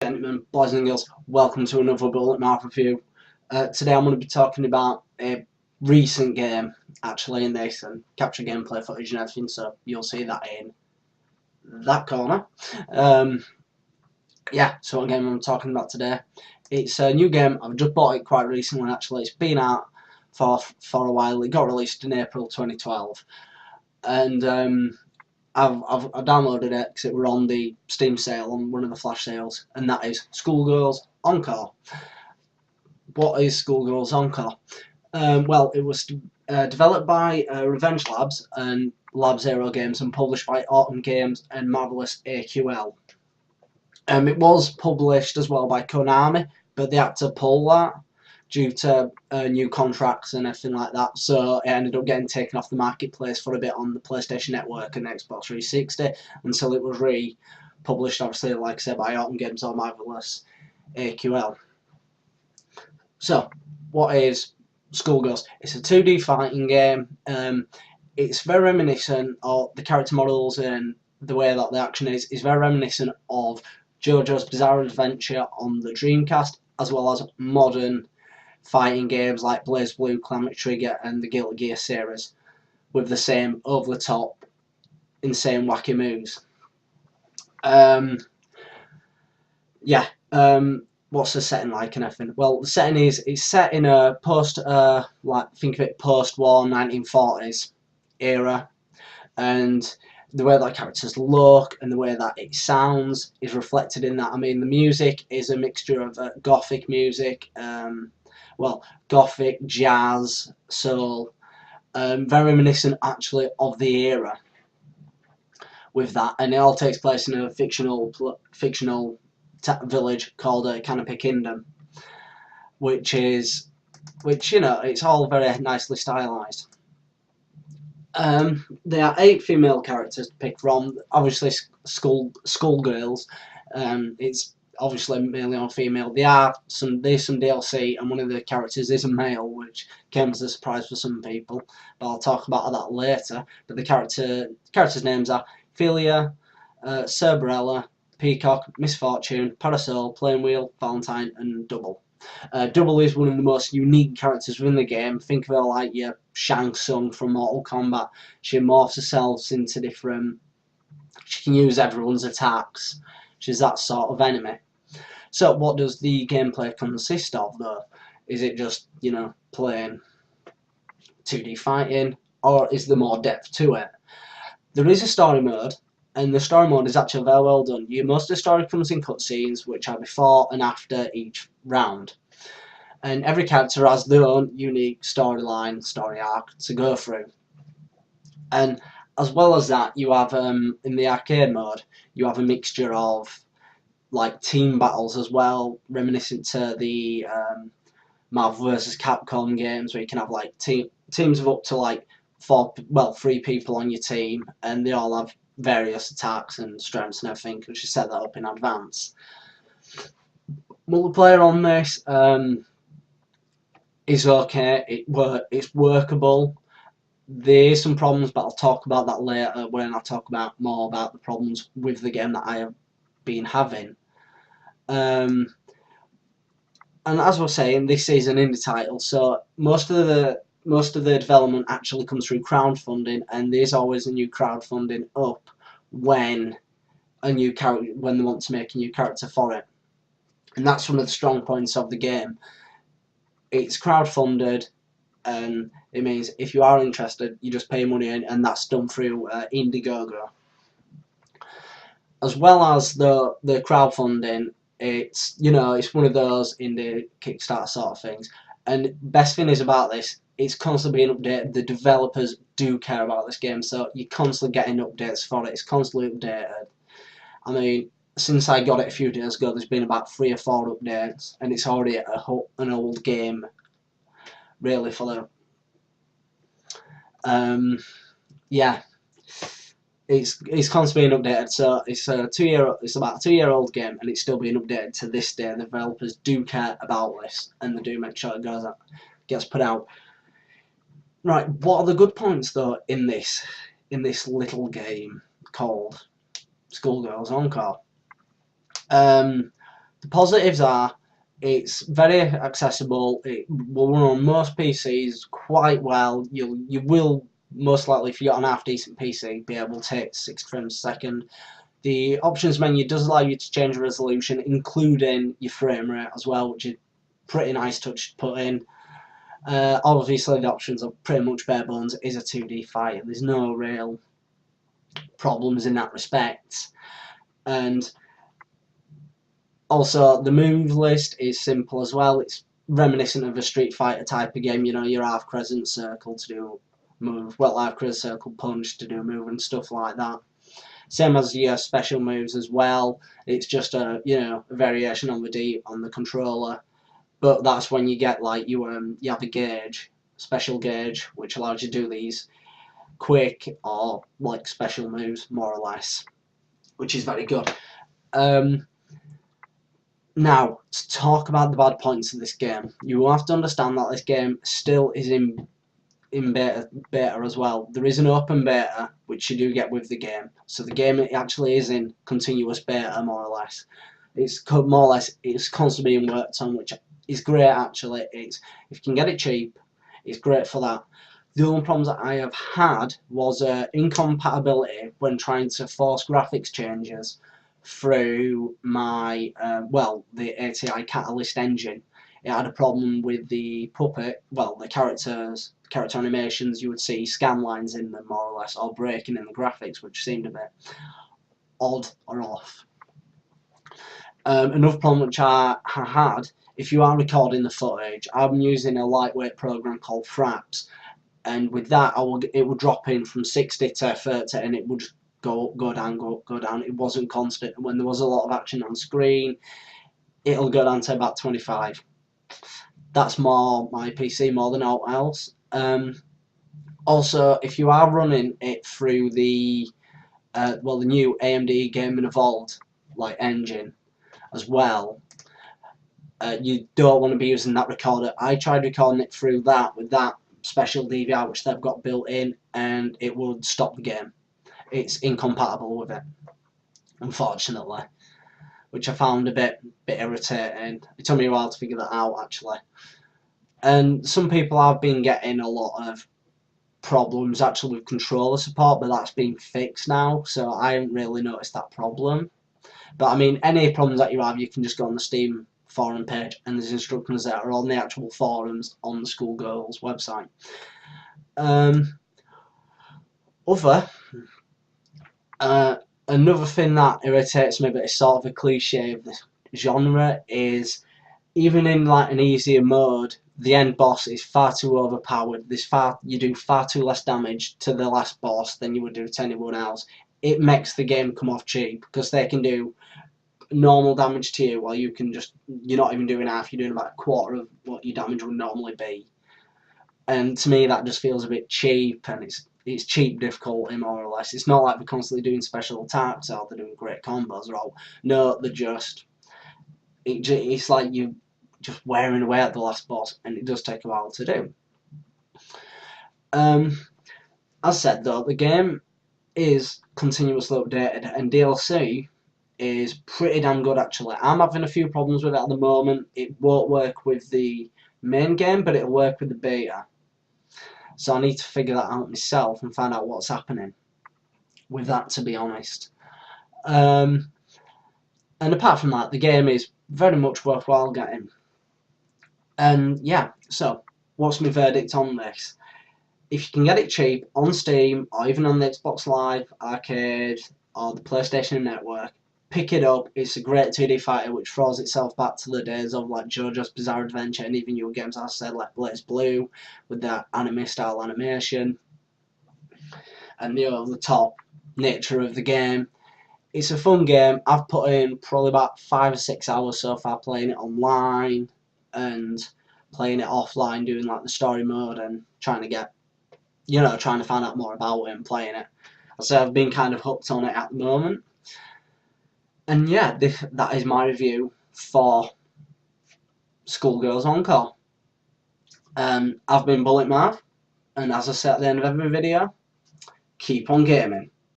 gentlemen, boys and girls, welcome to another BulletMarv's review. Today I'm going to be talking about a recent game, actually, in this, and capture gameplay footage and everything, so you'll see that in that corner. Yeah, so what game I'm talking about today. It's a new game. I've just bought it quite recently, actually. It's been out for a while. It got released in April 2012, and I've downloaded it because it were on the Steam sale, on one of the flash sales, and that is SkullGirls Encore. What is SkullGirls Encore? Well, it was developed by Revenge Labs and Lab Zero Games and published by Autumn Games and Marvelous AQL. It was published as well by Konami, but they had to pull that due to new contracts and everything like that, so it ended up getting taken off the marketplace for a bit on the PlayStation Network and Xbox 360 until it was republished, obviously, like I said, by Autumn Games or Marvelous AQL. So, what is SkullGirls? It's a 2D fighting game. It's very reminiscent of the character models and the way that the action is very reminiscent of JoJo's Bizarre Adventure on the Dreamcast, as well as modern fighting games like BlazBlue, Chrono Trigger and the Guilty Gear series, with the same over-the-top, insane wacky moves. What's the setting like and everything? Well, the setting is, it's set in a think of it post-war 1940s era, and the way that characters look and the way that it sounds is reflected in that. I mean, the music is a mixture of gothic music, gothic, jazz, soul, very reminiscent actually of the era with that, and it all takes place in a fictional village called Canopy Kingdom, which you know, it's all very nicely stylized. There are 8 female characters to pick from. Obviously, SkullGirls. It's obviously mainly on female. There's some DLC, and one of the characters is a male, which came as a surprise for some people. But I'll talk about that later. But the characters' names are Philia, Cerberella, Peacock, Misfortune, Parasol, Planewheel, Valentine, and Double. Double is one of the most unique characters within the game. Think of her like your Shang Tsung from Mortal Kombat. She morphs herself into different... She can use everyone's attacks. She's that sort of enemy. So what does the gameplay consist of, though? Is it just, you know, plain 2D fighting, or is there more depth to it? There is a story mode, and the story mode is actually very well done. Most of the story comes in cutscenes, which are before and after each round. And every character has their own unique storyline, story arc to go through. And as well as that, you have, in the arcade mode, you have a mixture of like team battles as well, reminiscent to the Marvel vs. Capcom games, where you can have like teams of up to like 3 people on your team, and they all have various attacks and strengths and everything, because you set that up in advance. Multiplayer on this is okay. It's workable. There's some problems, but I'll talk about that later when I talk more about the problems with the game that I have been having. And as we're saying, this is an indie title, so most of the development actually comes through crowdfunding, and there's always a new crowdfunding up when they want to make a new character for it. And that's one of the strong points of the game. It's crowdfunded, and it means if you are interested, you just pay money in, and that's done through Indiegogo. As well as the crowdfunding, it's one of those indie Kickstarter sort of things. And best thing is about this, it's constantly being updated. The developers do care about this game, so you're constantly getting updates for it. It's constantly updated. I mean, since I got it a few days ago, there's been about 3 or 4 updates, and it's already an old game, really, for the... yeah. It's constantly being updated, so it's about a 2-year-old game, and it's still being updated to this day. The developers do care about this, and they do make sure it gets put out. Right, what are the good points though in this little game called SkullGirls Encore? The The positives are it's very accessible. It will run on most PCs quite well. You will most likely, if you got an half decent PC, be able to hit 60 frames a second. The options menu does allow you to change resolution, including your frame rate as well, which is pretty nice touch to put in. Obviously, the options are pretty much bare bones. It is a 2D fighter. There's no real problems in that respect. And also, the move list is simple as well. It's reminiscent of a Street Fighter type of game. You know, your half crescent circle to do move, well, half crescent circle punch to do a move and stuff like that. Same as your special moves as well. It's just a a variation on the controller, but that's when you get like you have a gauge, special gauge, which allows you to do these quick or like special moves more or less, which is very good. Now, to talk about the bad points of this game, you have to understand that this game still is in beta as well. There is an open beta, which you do get with the game. So the game actually is in continuous beta, more or less. It's constantly being worked on, which is great actually. If you can get it cheap, it's great for that. The only problems that I have had was incompatibility when trying to force graphics changes through my the ATI Catalyst engine. It had a problem with the puppet, the character animations. You would see scan lines in them more or less, or breaking in the graphics, which seemed a bit odd or off. Another problem which I had, if you are recording the footage, I'm using a lightweight program called Fraps, and with that it would drop in from 60 to 30 and it would go down. It wasn't constant. When there was a lot of action on screen, it'll go down to about 25. That's more my PC more than all else. Also, if you are running it through the new AMD Game & Evolved engine as well, you don't want to be using that recorder. I tried recording it through that with that special DVR which they've got built in, and it would stop the game. It's incompatible with it, unfortunately, which I found a bit irritating. It took me a while to figure that out actually. And some people have been getting a lot of problems actually with controller support, but that's been fixed now, so I haven't really noticed that problem. But I mean, any problems that you have, you can just go on the Steam forum page, and there's instructions that are on the actual forums on the SkullGirls website. Another thing that irritates me, but it's sort of a cliche of the genre, is even in an easier mode, the end boss is far too overpowered. You do far too less damage to the last boss than you would do to anyone else. It makes the game come off cheap because they can do normal damage to you while you're not even doing half. You're doing about a quarter of what your damage would normally be. And to me, that just feels a bit cheap, and it's cheap difficulty more or less. It's not like they're constantly doing special attacks or they're doing great combos or all. No, it's like you just wearing away at the last boss, and it does take a while to do. As said though, the game is continuously updated, and DLC is pretty damn good actually. I'm having a few problems with it at the moment. It won't work with the main game, but it'll work with the beta. So I need to figure that out myself and find out what's happening with that, to be honest. And apart from that, the game is very much worthwhile getting. And yeah, so what's my verdict on this? If you can get it cheap on Steam, or even on the Xbox Live Arcade or the PlayStation Network, pick it up. It's a great 2D fighter which throws itself back to the days of JoJo's Bizarre Adventure and even newer games, as I said, like Blaze Blue with that anime style animation and the over the top nature of the game. It's a fun game. I've put in probably about 5 or 6 hours so far playing it online and playing it offline, doing the story mode and trying to find out more about it and playing it. So I've been kind of hooked on it at the moment. And yeah, that is my review for SkullGirls Encore. I've been BulletMarv, and as I say at the end of every video, keep on gaming.